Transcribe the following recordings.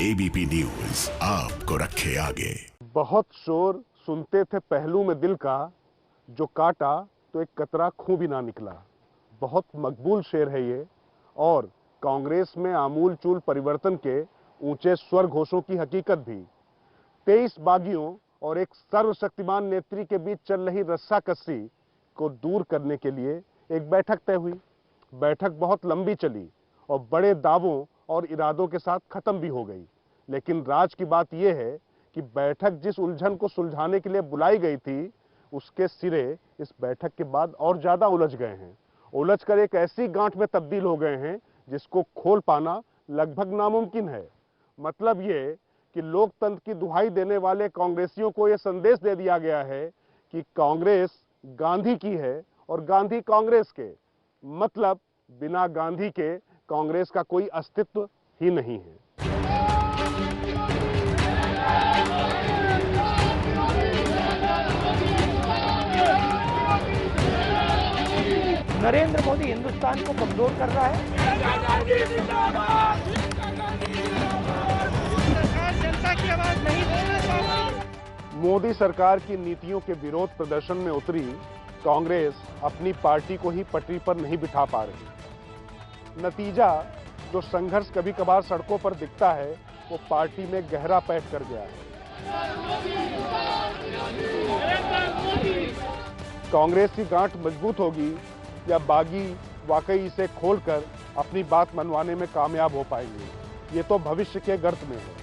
ABP news आपको रखे आगे। बहुत शोर सुनते थे पहलू में दिल का, जो काटा तो एक कतरा खूं भी ना निकला। बहुत मकबूल शेर है ये, और कांग्रेस में आमूल चूल परिवर्तन के ऊंचे स्वर घोषों की हकीकत भी। 23 बागियों और एक सर्वशक्तिमान नेत्री के बीच चल रही रस्साकसी को दूर करने के लिए एक बैठक तय हुई। बैठक बहुत लंबी चली और बड़े दावों और इरादों के साथ खत्म भी हो गई। लेकिन राज की बात यह है कि बैठक जिस उलझन को सुलझाने के लिए बुलाई गई थी, उसके सिरे इस बैठक के बाद और ज्यादा उलझ गए हैं। उलझकर एक ऐसी गांठ में तब्दील हो गए हैं जिसको खोल पाना लगभग नामुमकिन है। मतलब ये कि लोकतंत्र की दुहाई देने वाले कांग्रेसियों को यह संदेश दे दिया गया है कि कांग्रेस गांधी की है और गांधी कांग्रेस के। मतलब बिना गांधी के कांग्रेस का कोई अस्तित्व ही नहीं है। नरेंद्र मोदी हिंदुस्तान को कमजोर कर रहा है। जनता की आवाज नहीं बोलना। मोदी सरकार की नीतियों के विरोध प्रदर्शन में उतरी कांग्रेस अपनी पार्टी को ही पटरी पर नहीं बिठा पा रही। नतीजा जो संघर्ष कभी कभार सड़कों पर दिखता है, वो पार्टी में गहरा पैठ कर गया है। कांग्रेस की गांठ मजबूत होगी या बागी वाकई इसे खोलकर अपनी बात मनवाने में कामयाब हो पाएंगे, ये तो भविष्य के गर्त में है।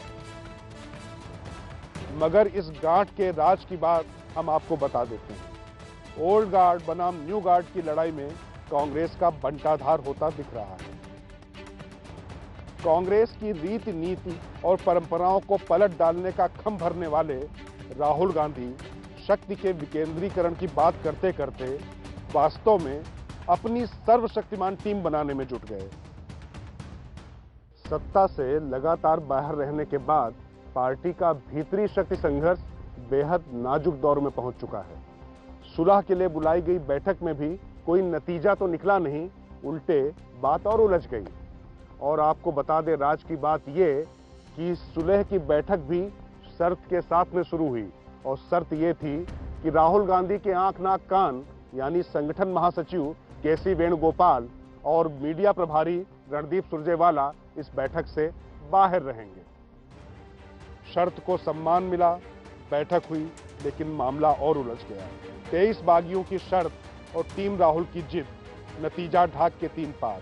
मगर इस गांठ के राज की बात हम आपको बता देते हैं। ओल्ड गार्ड बनाम न्यू गार्ड की लड़ाई में कांग्रेस का बंटाधार होता दिख रहा है। कांग्रेस की रीति नीति और परंपराओं को पलट डालने का खम भरने वाले राहुल गांधी शक्ति के विकेंद्रीकरण की बात करते करते वास्तव में अपनी सर्वशक्तिमान टीम बनाने में जुट गए। सत्ता से लगातार बाहर रहने के बाद पार्टी का भीतरी शक्ति संघर्ष बेहद नाजुक दौर में पहुंच चुका है। सुलह के लिए बुलाई गई बैठक में भी कोई नतीजा तो निकला नहीं, उल्टे बात और उलझ गई। और आपको बता दें राज की बात यह कि सुलह की बैठक भी शर्त के साथ में शुरू हुई, और शर्त यह थी कि राहुल गांधी के आंख नाक कान यानी संगठन महासचिव केसी वेणुगोपाल और मीडिया प्रभारी रणदीप सुरजेवाला इस बैठक से बाहर रहेंगे। शर्त को सम्मान मिला, बैठक हुई, लेकिन मामला और उलझ गया। 23 बागियों की शर्त और टीम राहुल की जिद, नतीजा ढाक के 3 पार।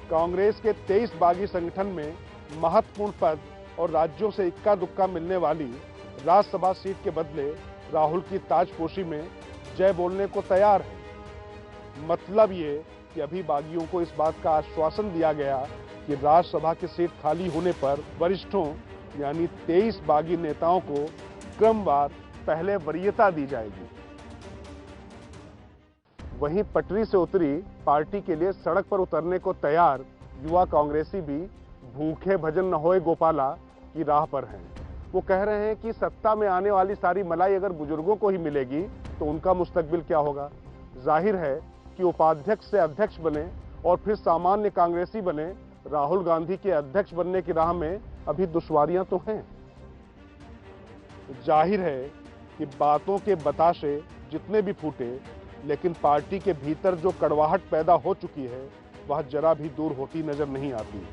कांग्रेस के 23 बागी संगठन में महत्वपूर्ण पद और राज्यों से इक्का दुक्का मिलने वाली राज्यसभा सीट के बदले राहुल की ताजपोशी में जय बोलने को तैयार है। मतलब ये कि अभी बागियों को इस बात का आश्वासन दिया गया कि राज्यसभा की सीट खाली होने पर वरिष्ठों यानी 23 बागी नेताओं को क्रमवार पहले वरीयता दी जाएगी। वहीं पटरी से उतरी पार्टी के लिए सड़क पर उतरने को तैयार युवा कांग्रेसी भी भूखे भजन न होए गोपाला की राह पर हैं। वो कह रहे हैं कि सत्ता में आने वाली सारी मलाई अगर बुजुर्गों को ही मिलेगी तो उनका मुस्तकबिल क्या होगा। जाहिर है कि उपाध्यक्ष से अध्यक्ष बने और फिर सामान्य कांग्रेसी बने, राहुल गांधी के अध्यक्ष बनने की राह में अभी दुश्वारियां तो हैं। जाहिर है कि बातों के बताशे जितने भी फूटे, लेकिन पार्टी के भीतर जो कड़वाहट पैदा हो चुकी है वह जरा भी दूर होती नजर नहीं आती।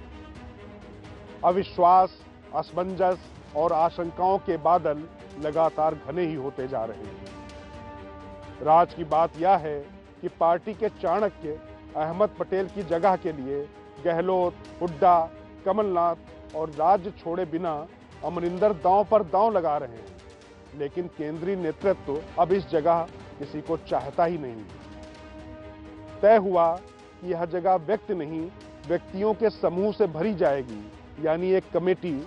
अविश्वास, असमंजस और आशंकाओं के बादल लगातार घने ही होते जा रहे हैं। राज की बात यह है कि पार्टी के चाणक्य अहमद पटेल की जगह के लिए गहलोत, हुड्डा, कमलनाथ और राज्य छोड़े बिना अमरिंदर दांव पर दांव लगा रहे हैं। लेकिन केंद्रीय नेतृत्व अब इस जगह किसी को चाहता ही नहीं। तय हुआ कि यह जगह व्यक्ति नहीं, व्यक्तियों के समूह से भरी जाएगी, यानी एक कमेटी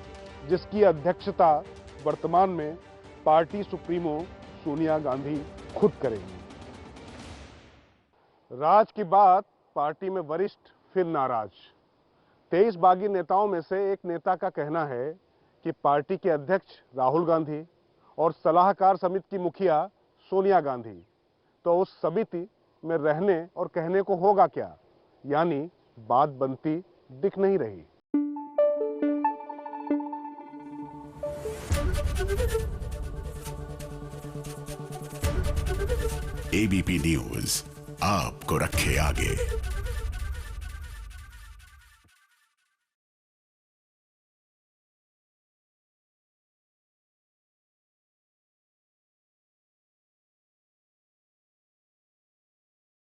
जिसकी अध्यक्षता वर्तमान में पार्टी सुप्रीमो सोनिया गांधी खुद करेंगी। राज की बात पार्टी में वरिष्ठ फिर नाराज। 23 बागी नेताओं में से एक नेता का कहना है कि पार्टी के अध्यक्ष राहुल गांधी और सलाहकार समिति की मुखिया सोनिया गांधी, तो उस समिति में रहने और कहने को होगा क्या, यानी बात बनती दिख नहीं रही। एबीपी न्यूज आपको रखे आगे।